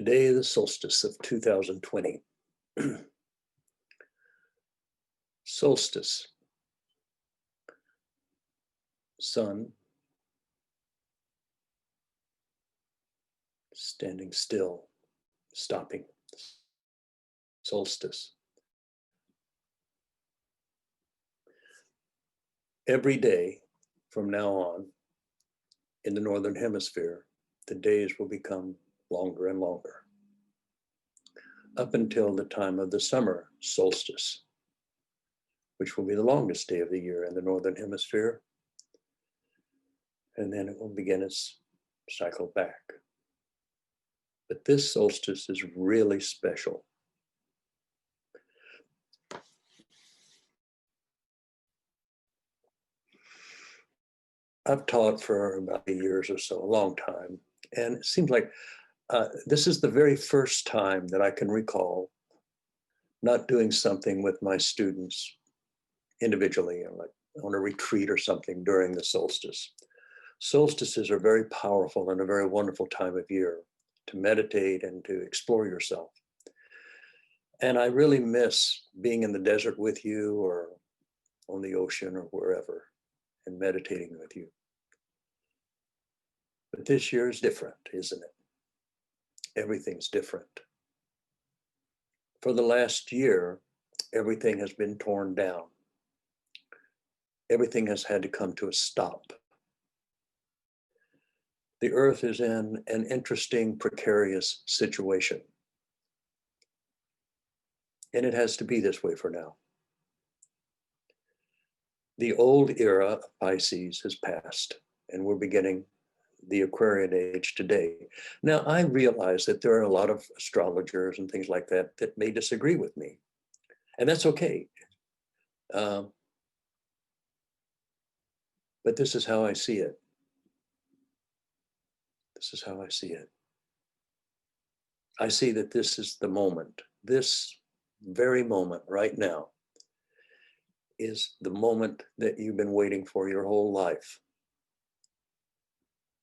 Today, the solstice of 2020. Solstice. Sun standing still, stopping. Solstice. Every day from now on in the Northern Hemisphere, the days will become longer and longer, up until the time of the summer solstice, which will be the longest day of the year in the Northern Hemisphere. And then it will begin its cycle back. But this solstice is really special. I've taught for about 8 years or so, a long time. And it seems like this is the very first time that I can recall not doing something with my students individually, like on a retreat or something during the solstice. Solstices are very powerful and a very wonderful time of year to meditate and to explore yourself. And I really miss being in the desert with you or on the ocean or wherever and meditating with you. But this year is different, isn't it? Everything's different. For the last year, everything has been torn down. Everything has had to come to a stop. The earth is in an interesting, precarious situation. And it has to be this way for now. The old era of Pisces has passed, and we're beginning the Aquarian age today. Now, I realize that there are a lot of astrologers and things like that that may disagree with me, and that's okay. But this is how I see it. This is how I see it. I see that this is the moment. This very moment right now is the moment that you've been waiting for your whole life.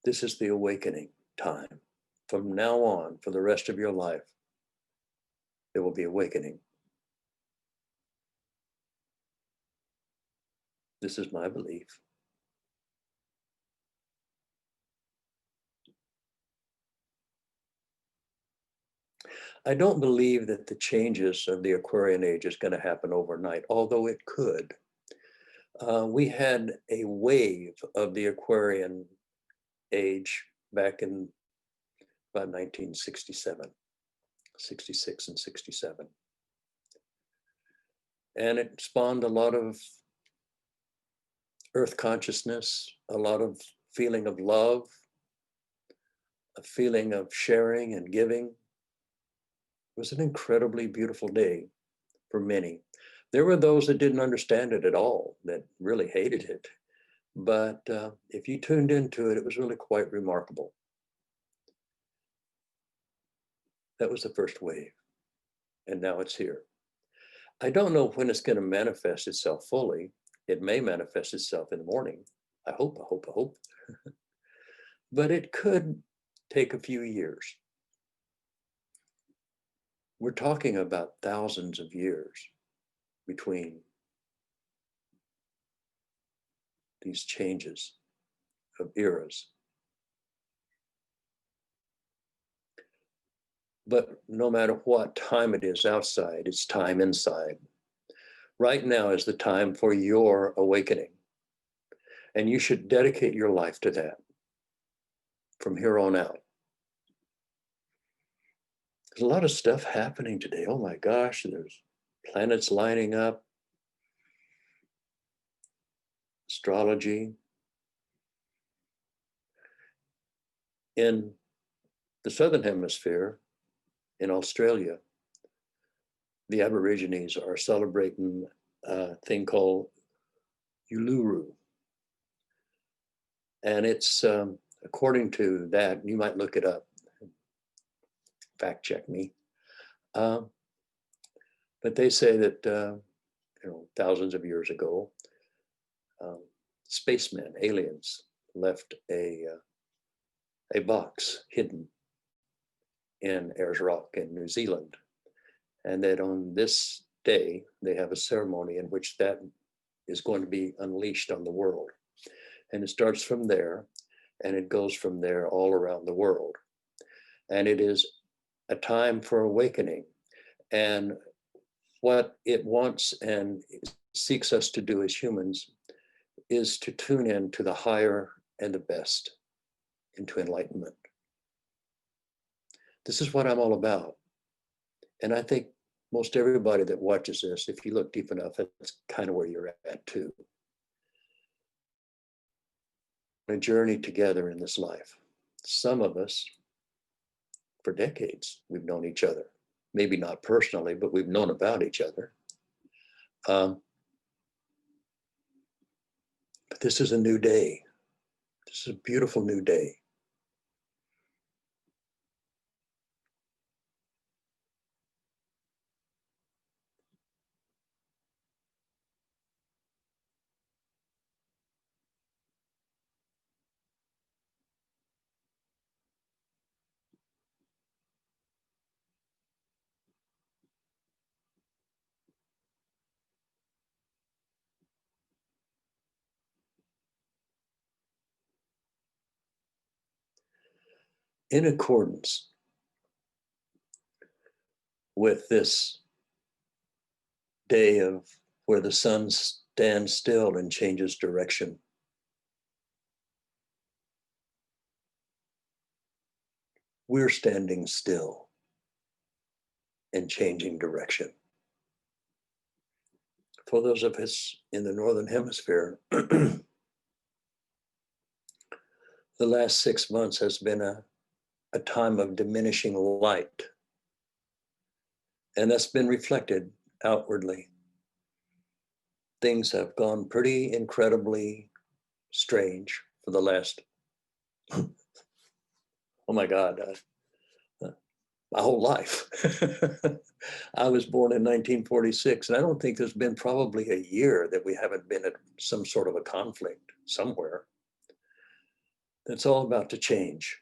This is the awakening time. From now on, for the rest of your life, there will be awakening. This is my belief. I don't believe that the changes of the Aquarian age is going to happen overnight, although it could. We had a wave of the Aquarian age back in about 1967, 66 and 67. And it spawned a lot of earth consciousness, a lot of feeling of love, a feeling of sharing and giving. It was an incredibly beautiful day for many. There were those that didn't understand it at all, that really hated it. But if you tuned into it, it was really quite remarkable. That was the first wave, and now it's here. I don't know when it's going to manifest itself fully. It may manifest itself in the morning. I hope. But it could take a few years. We're talking about thousands of years between these changes of eras. But no matter what time it is outside, it's time inside. Right now is the time for your awakening. And you should dedicate your life to that from here on out. There's a lot of stuff happening today. Oh my gosh, there's planets lining up, astrology. In the Southern Hemisphere, in Australia, the Aborigines are celebrating a thing called Uluru. And it's, according to that, you might look it up, fact check me. But they say that, thousands of years ago, spacemen, aliens, left a box hidden in Ayers Rock in New Zealand. And that on this day, they have a ceremony in which that is going to be unleashed on the world. And it starts from there, and it goes from there all around the world. And it is a time for awakening. And what it wants and seeks us to do as humans is to tune in to the higher and the best, into enlightenment. This is what I'm all about. And I think most everybody that watches this, if you look deep enough, that's kind of where you're at too. A journey together in this life. Some of us, for decades, we've known each other. Maybe not personally, but we've known about each other. But this is a new day. This is a beautiful new day. In accordance with this day of where the sun stands still and changes direction, we're standing still and changing direction. For those of us in the Northern Hemisphere, the last 6 months has been a time of diminishing light. And that's been reflected outwardly. Things have gone pretty incredibly strange for the last, oh my God, my whole life. I was born in 1946, and I don't think there's been probably a year that we haven't been at some sort of a conflict somewhere. That's all about to change.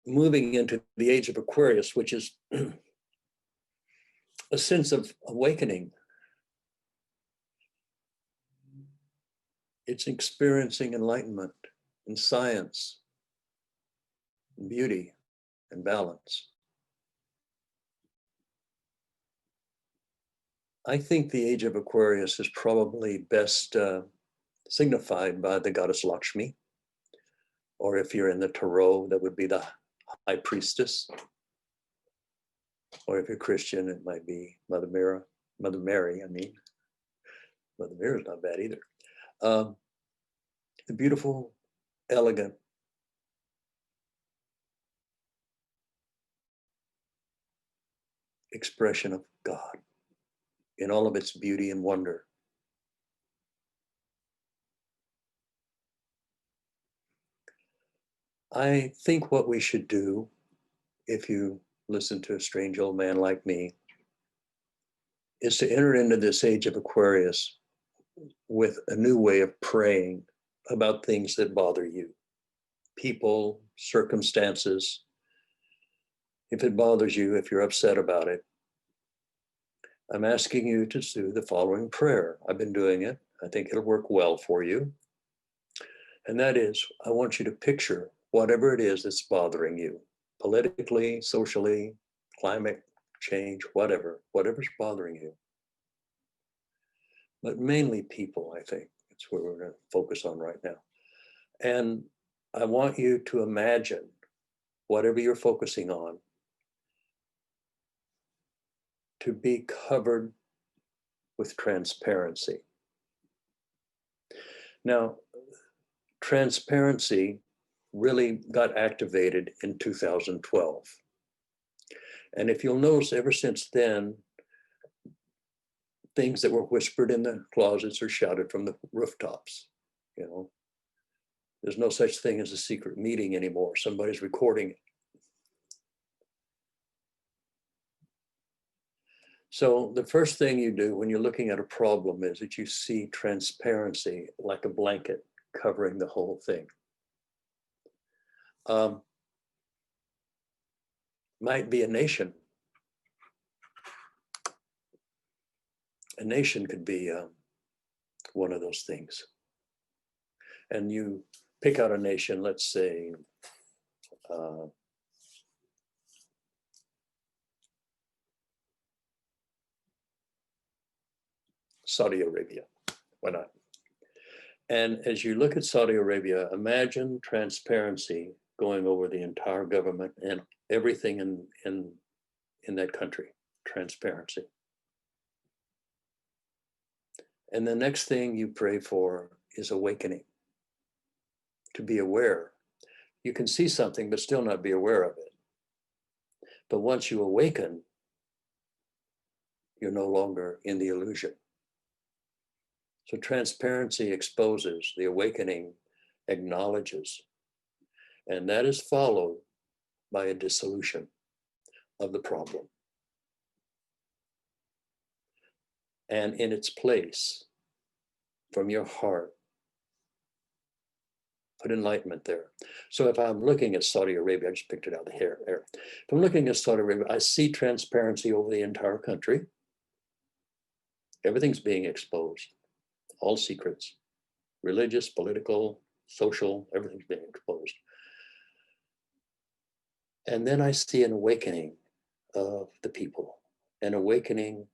Moving into the age of Aquarius, which is a sense of awakening. It's experiencing enlightenment and science, and beauty and balance. I think the age of Aquarius is probably best signified by the goddess Lakshmi, or if you're in the Tarot, that would be the High Priestess, or if you're Christian, it might be Mother Mary. Mother Mary is not bad either. The beautiful, elegant, expression of God in all of its beauty and wonder. I think what we should do, if you listen to a strange old man like me, is to enter into this age of Aquarius with a new way of praying about things that bother you. People, circumstances. If it bothers you, if you're upset about it, I'm asking you to do the following prayer. I've been doing it. I think it'll work well for you. And that is, I want you to picture whatever it is that's bothering you, politically, socially, climate change, whatever's bothering you. But mainly people, I think. That's where we're going to focus on right now. And I want you to imagine whatever you're focusing on to be covered with transparency. Now, transparency really got activated in 2012. And if you'll notice, ever since then, things that were whispered in the closets are shouted from the rooftops. You know, there's no such thing as a secret meeting anymore. Somebody's recording it. So the first thing you do when you're looking at a problem is that you see transparency like a blanket covering the whole thing. might be a nation. A nation could be one of those things. And you pick out a nation, let's say, Saudi Arabia. Why not? And as you look at Saudi Arabia, imagine transparency going over the entire government and everything in that country, transparency. And the next thing you pray for is awakening, to be aware. You can see something, but still not be aware of it. But once you awaken, you're no longer in the illusion. So transparency exposes, the awakening acknowledges, and that is followed by a dissolution of the problem. And in its place, from your heart, put enlightenment there. So if I'm looking at Saudi Arabia, I just picked it out of the air. If I'm looking at Saudi Arabia, I see transparency over the entire country. Everything's being exposed, all secrets, religious, political, social, everything's being exposed. And then I see an awakening of the people, an awakening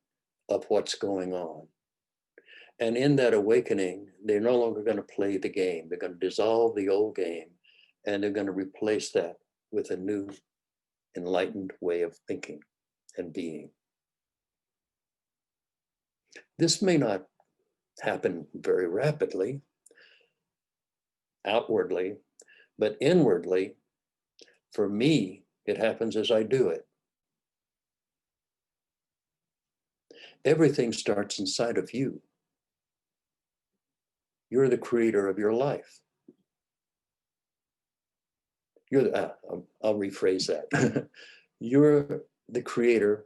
of what's going on. And in that awakening, they're no longer going to play the game. They're going to dissolve the old game, and they're going to replace that with a new enlightened way of thinking and being. This may not happen very rapidly, outwardly, but inwardly, for me, it happens as I do it. Everything starts inside of you. You're the creator of your life. I'll rephrase that. You're the creator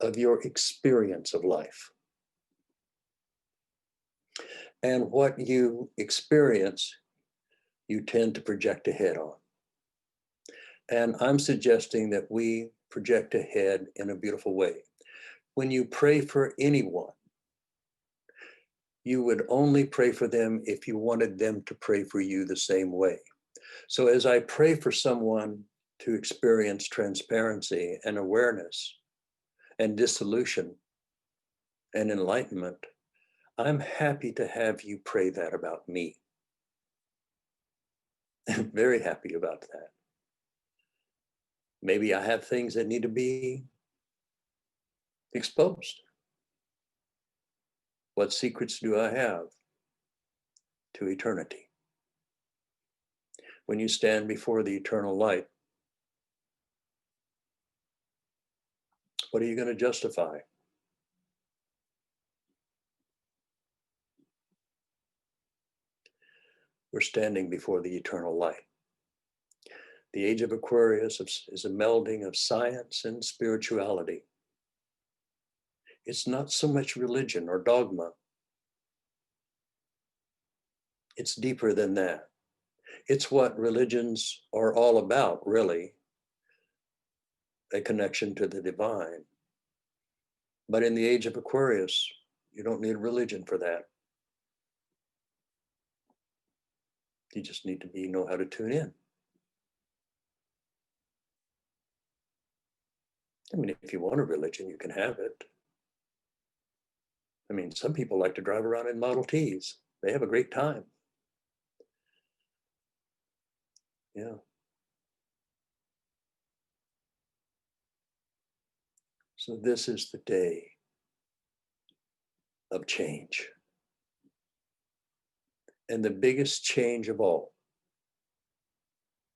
of your experience of life. And what you experience, you tend to project ahead on. And I'm suggesting that we project ahead in a beautiful way. When you pray for anyone, you would only pray for them if you wanted them to pray for you the same way. So as I pray for someone to experience transparency and awareness and dissolution and enlightenment, I'm happy to have you pray that about me. I'm very happy about that. Maybe I have things that need to be exposed. What secrets do I have to eternity? When you stand before the eternal light, what are you going to justify? We're standing before the eternal light. The age of Aquarius is a melding of science and spirituality. It's not so much religion or dogma. It's deeper than that. It's what religions are all about, really, a connection to the divine. But in the age of Aquarius, you don't need religion for that. You just need to know how to tune in. I mean, if you want a religion, you can have it. I mean, some people like to drive around in Model Ts. They have a great time. Yeah. So this is the day of change. And the biggest change of all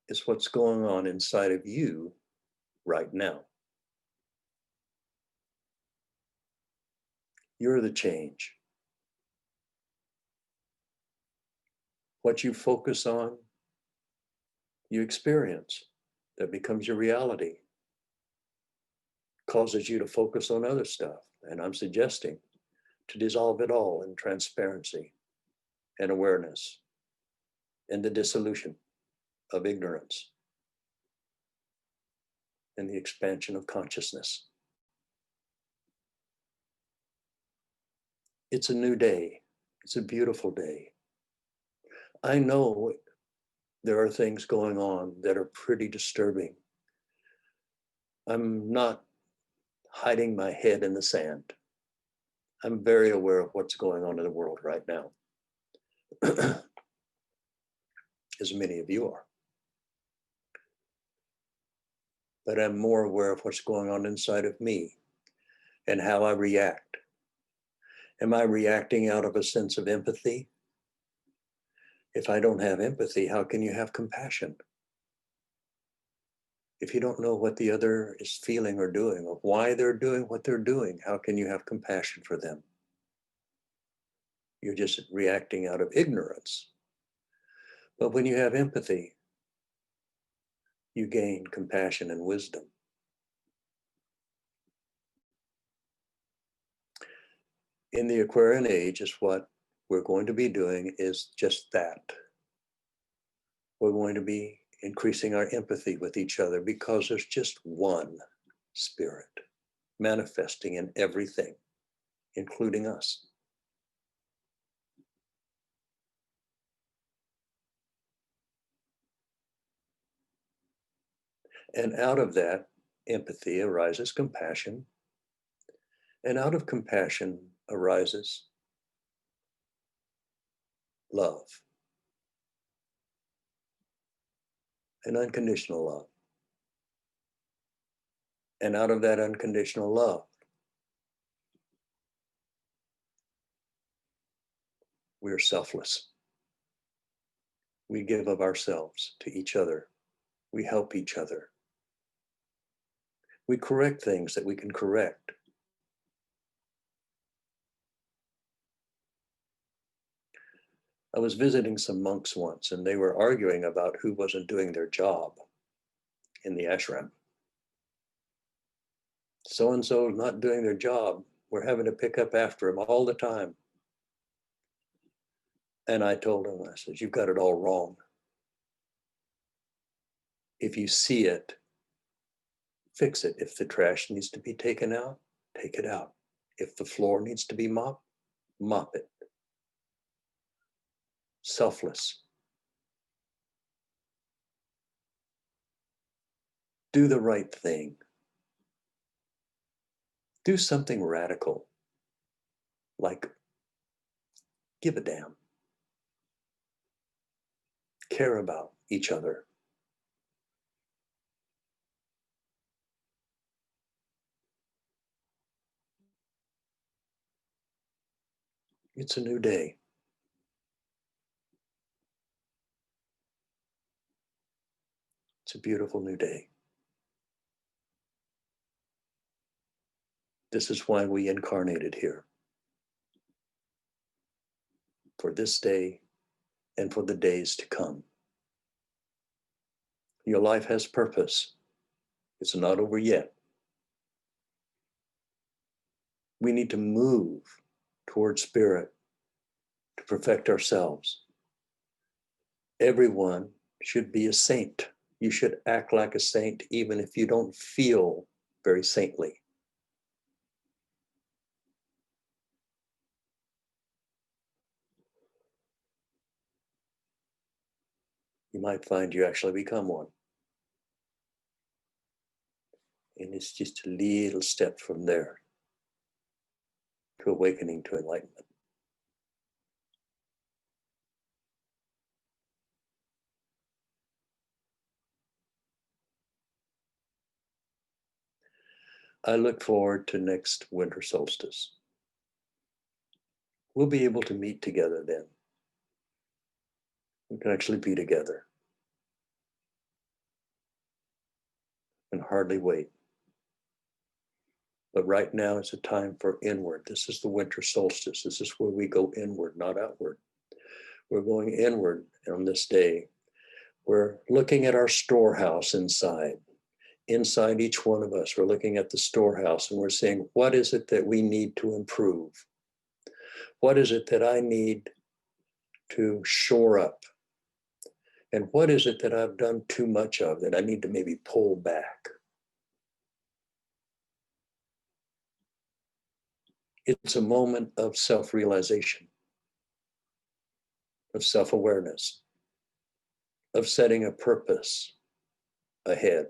is what's going on inside of you right now. You're the change. What you focus on, you experience. That becomes your reality. Causes you to focus on other stuff. And I'm suggesting to dissolve it all in transparency and awareness and the dissolution of ignorance. and the expansion of consciousness. It's a new day. It's a beautiful day. I know there are things going on that are pretty disturbing. I'm not hiding my head in the sand. I'm very aware of what's going on in the world right now, as many of you are. But I'm more aware of what's going on inside of me and how I react. Am I reacting out of a sense of empathy? If I don't have empathy, how can you have compassion? If you don't know what the other is feeling or doing, or why they're doing what they're doing, how can you have compassion for them? You're just reacting out of ignorance. But when you have empathy, you gain compassion and wisdom. In the Aquarian age, is what we're going to be doing is just that. We're going to be increasing our empathy with each other because there's just one spirit manifesting in everything, including us. And out of that empathy arises compassion. And out of compassion arises love, and unconditional love. And out of that unconditional love, we're selfless. We give of ourselves to each other. We help each other. We correct things that we can correct. I was visiting some monks once, and they were arguing about who wasn't doing their job in the ashram. So-and-so is not doing their job. We're having to pick up after him all the time. And I told him, I said, you've got it all wrong. If you see it, fix it. If the trash needs to be taken out, take it out. If the floor needs to be mopped, mop it. Selfless. Do the right thing. Do something radical, like give a damn. Care about each other. It's a new day. It's a beautiful new day. This is why we incarnated here. For this day and for the days to come. Your life has purpose. It's not over yet. We need to move towards spirit to perfect ourselves. Everyone should be a saint. You should act like a saint even if you don't feel very saintly. You might find you actually become one. And it's just a little step from there to awakening to enlightenment. I look forward to next winter solstice. We'll be able to meet together then. We can actually be together and hardly wait. But right now it's a time for inward. This is the winter solstice. This is where we go inward, not outward. We're going inward on this day. We're looking at our storehouse inside. Inside each one of us, we're looking at the storehouse and we're saying, what is it that we need to improve? What is it that I need to shore up? And what is it that I've done too much of that I need to maybe pull back? It's a moment of self-realization, of self-awareness, of setting a purpose ahead.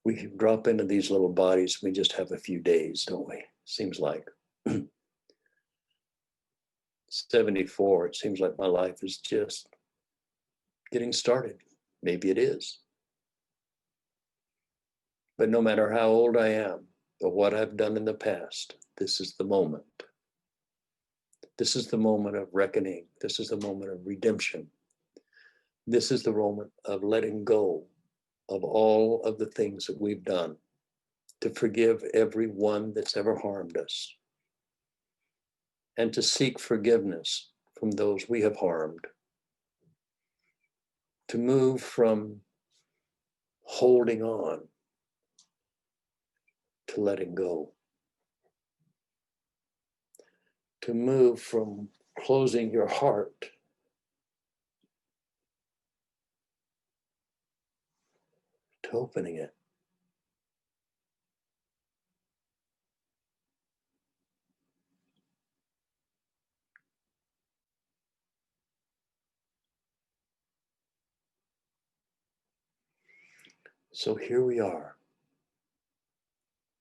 We drop into these little bodies. We just have a few days, don't we? Seems like 74. It seems like my life is just getting started. Maybe it is. But no matter how old I am or what I've done in the past, this is the moment. This is the moment of reckoning. This is the moment of redemption. This is the moment of letting go of all of the things that we've done, to forgive everyone that's ever harmed us, and to seek forgiveness from those we have harmed, to move from holding on to letting go, to move from closing your heart to opening it. So here we are,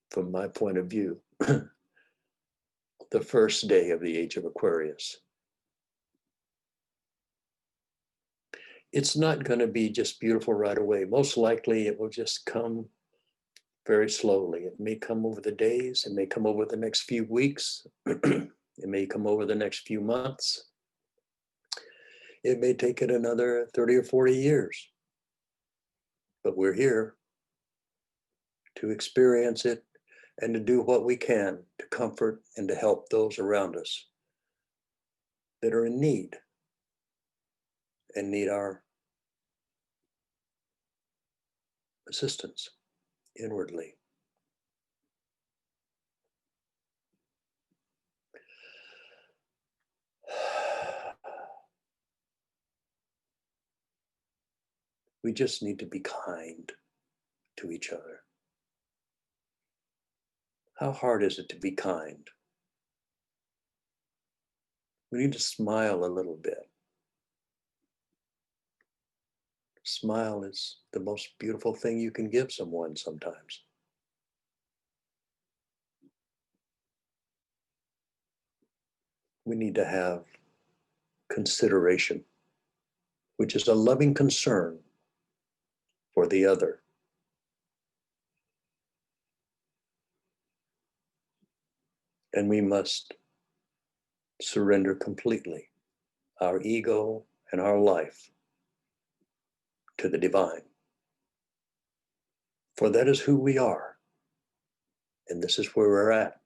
from my point of view, the first day of the age of Aquarius. It's not going to be just beautiful right away. Most likely it will just come very slowly. It may come over the days, it may come over the next few weeks, it may come over the next few months. It may take it another 30 or 40 years. But we're here to experience it and to do what we can to comfort and to help those around us that are in need and need our assistance inwardly. We just need to be kind to each other. How hard is it to be kind? We need to smile a little bit. Smile is the most beautiful thing you can give someone sometimes. We need to have consideration, which is a loving concern for the other. And we must surrender completely our ego and our life to the divine. For that is who we are, and this is where we're at.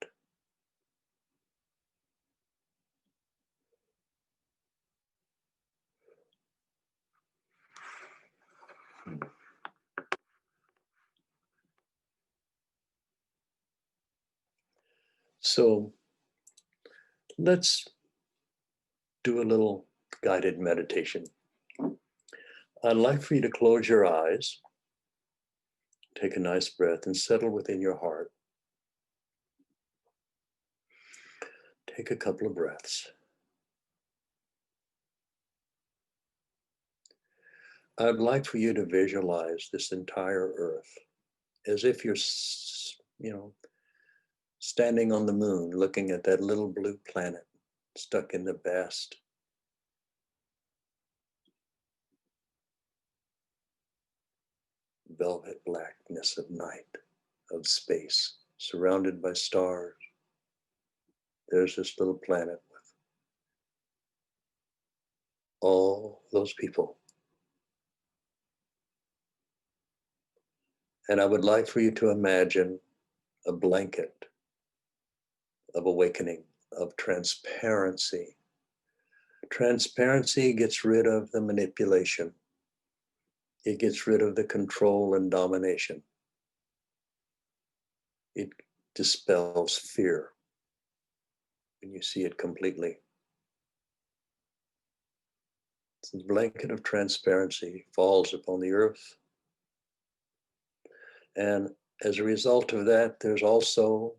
So let's do a little guided meditation. I'd like for you to close your eyes, take a nice breath, and settle within your heart. Take a couple of breaths. I'd like for you to visualize this entire earth as if you're, standing on the moon, looking at that little blue planet stuck in the vast velvet blackness of night, of space, surrounded by stars. There's this little planet with all those people. And I would like for you to imagine a blanket of awakening, of transparency. Transparency gets rid of the manipulation. It gets rid of the control and domination. It dispels fear when you see it completely. The blanket of transparency falls upon the earth. And as a result of that, there's also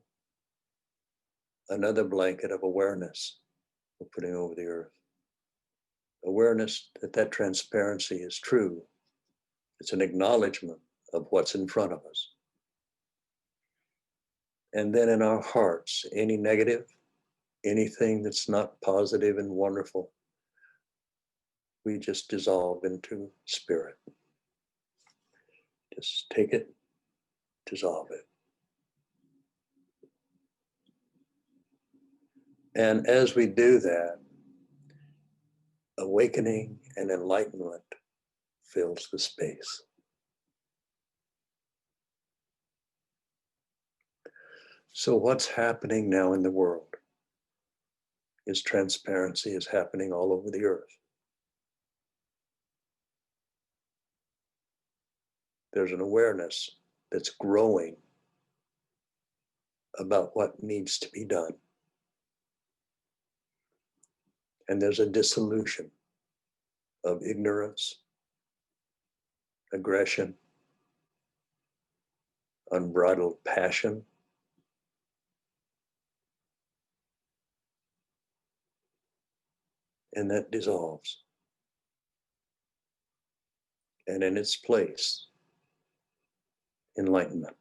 another blanket of awareness we're putting over the earth. Awareness that that transparency is true. It's an acknowledgement of what's in front of us. And then in our hearts, any negative, anything that's not positive and wonderful, we just dissolve into spirit. Just take it, dissolve it. And as we do that, awakening and enlightenment fills the space. So what's happening now in the world is transparency is happening all over the earth. There's an awareness that's growing about what needs to be done. And there's a dissolution of ignorance, aggression, unbridled passion. And that dissolves. And in its place, enlightenment.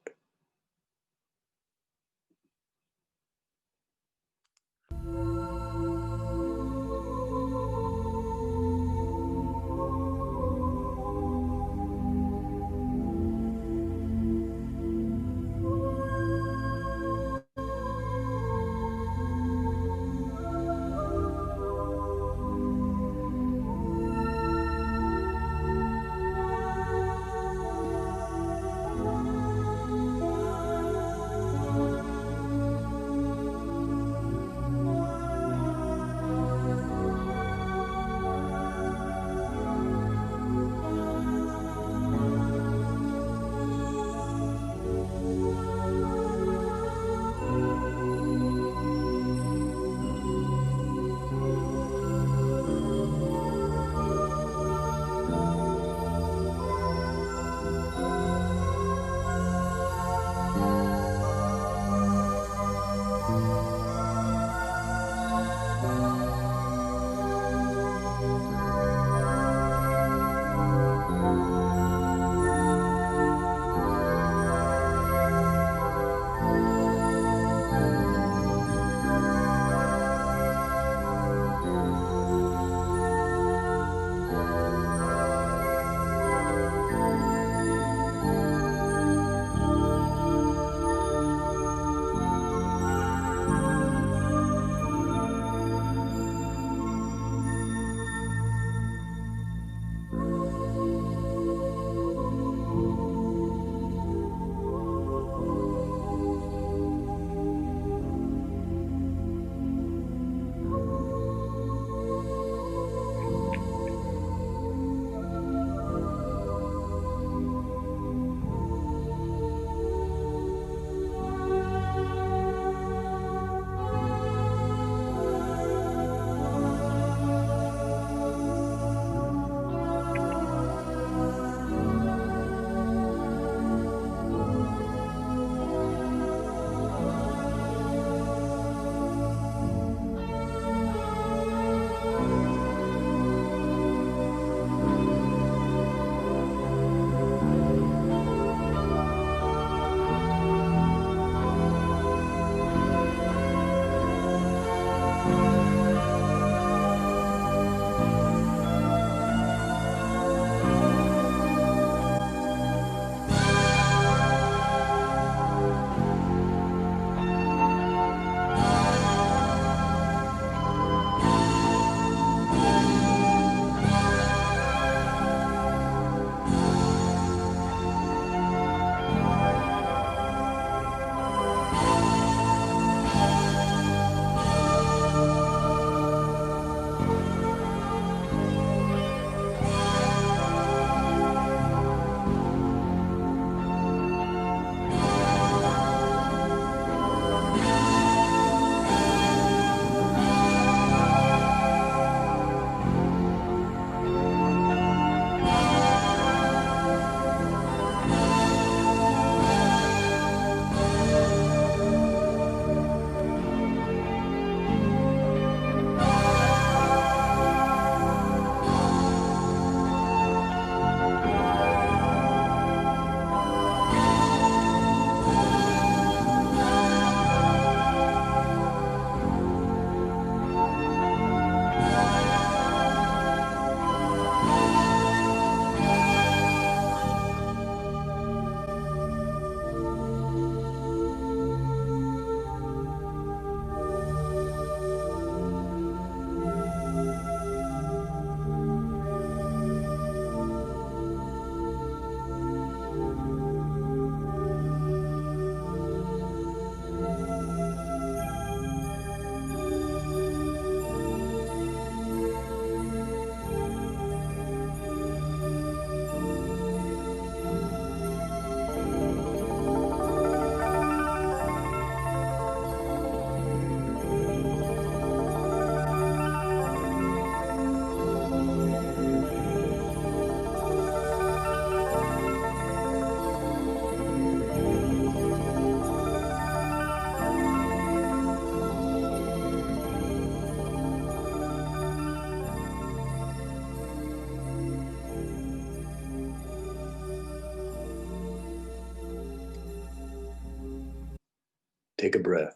Take a breath.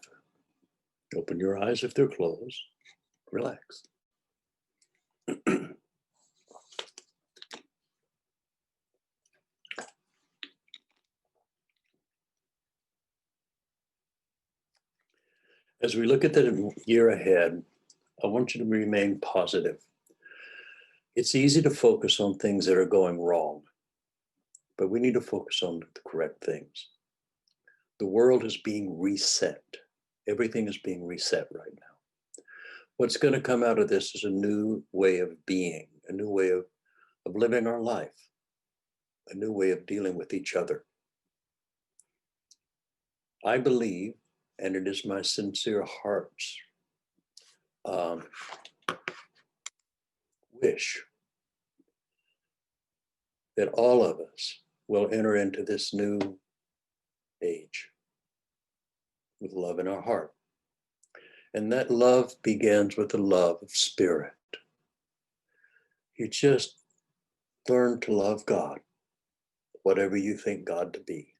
Open your eyes if they're closed. Relax. As we look at the year ahead, I want you to remain positive. It's easy to focus on things that are going wrong, but we need to focus on the correct things. The world is being reset. Everything is being reset right now. What's going to come out of this is a new way of being, a new way of living our life, a new way of dealing with each other. I believe, and it is my sincere heart's wish, that all of us will enter into this new age with love in our heart. And that love begins with the love of spirit. You just learn to love God, whatever you think God to be.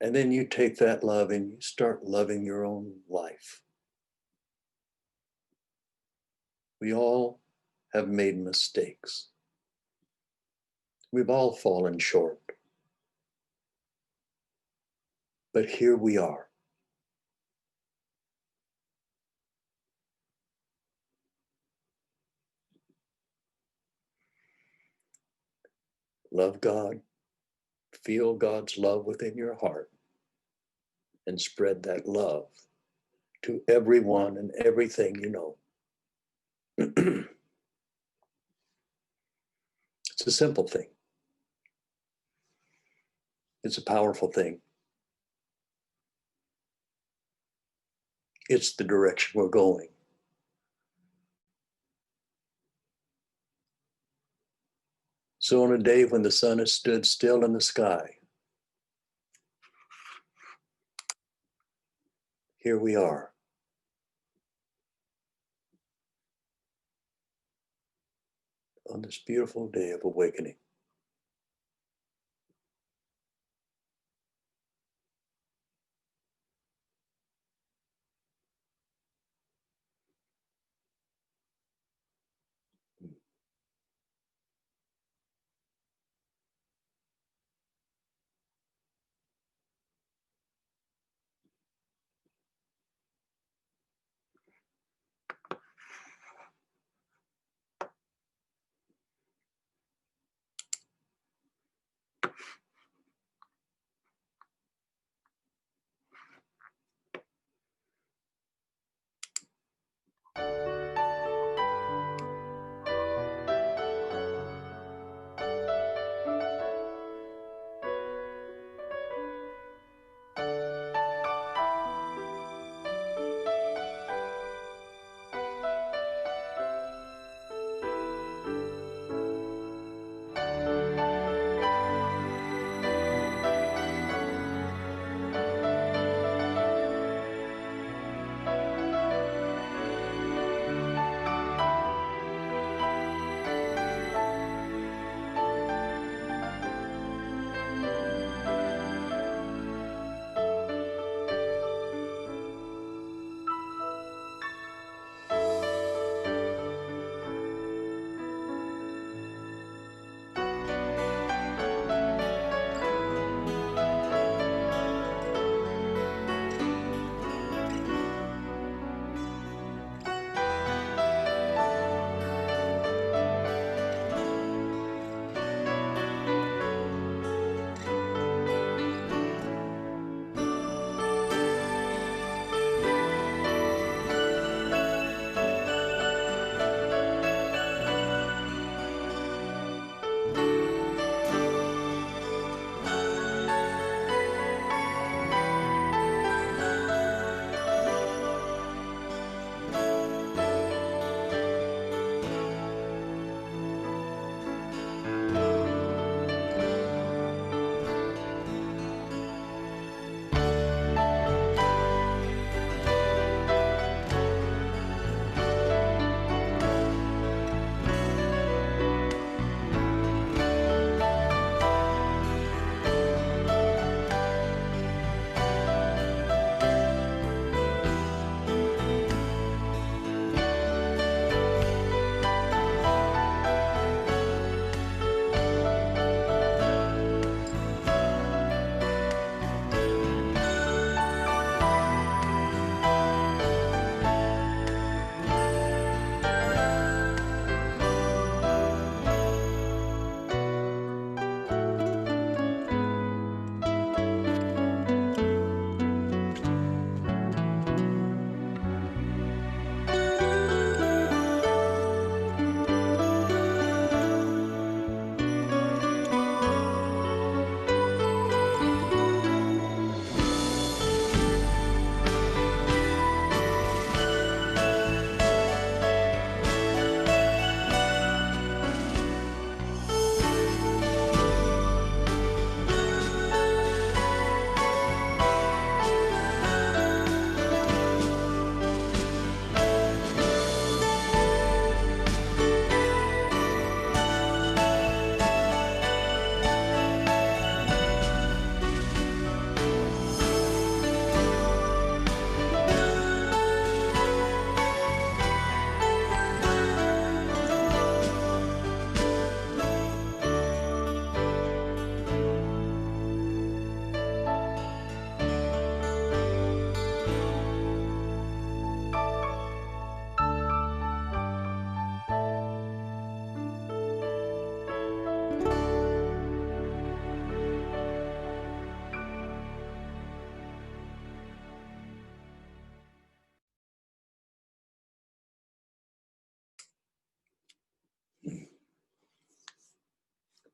And then you take that love and you start loving your own life. We all have made mistakes. We've all fallen short. But here we are. Love God, feel God's love within your heart, and spread that love to everyone and everything you know. It's a simple thing. It's a powerful thing. It's the direction we're going. So on a day when the sun has stood still in the sky, here we are. On this beautiful day of awakening.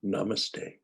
Namaste.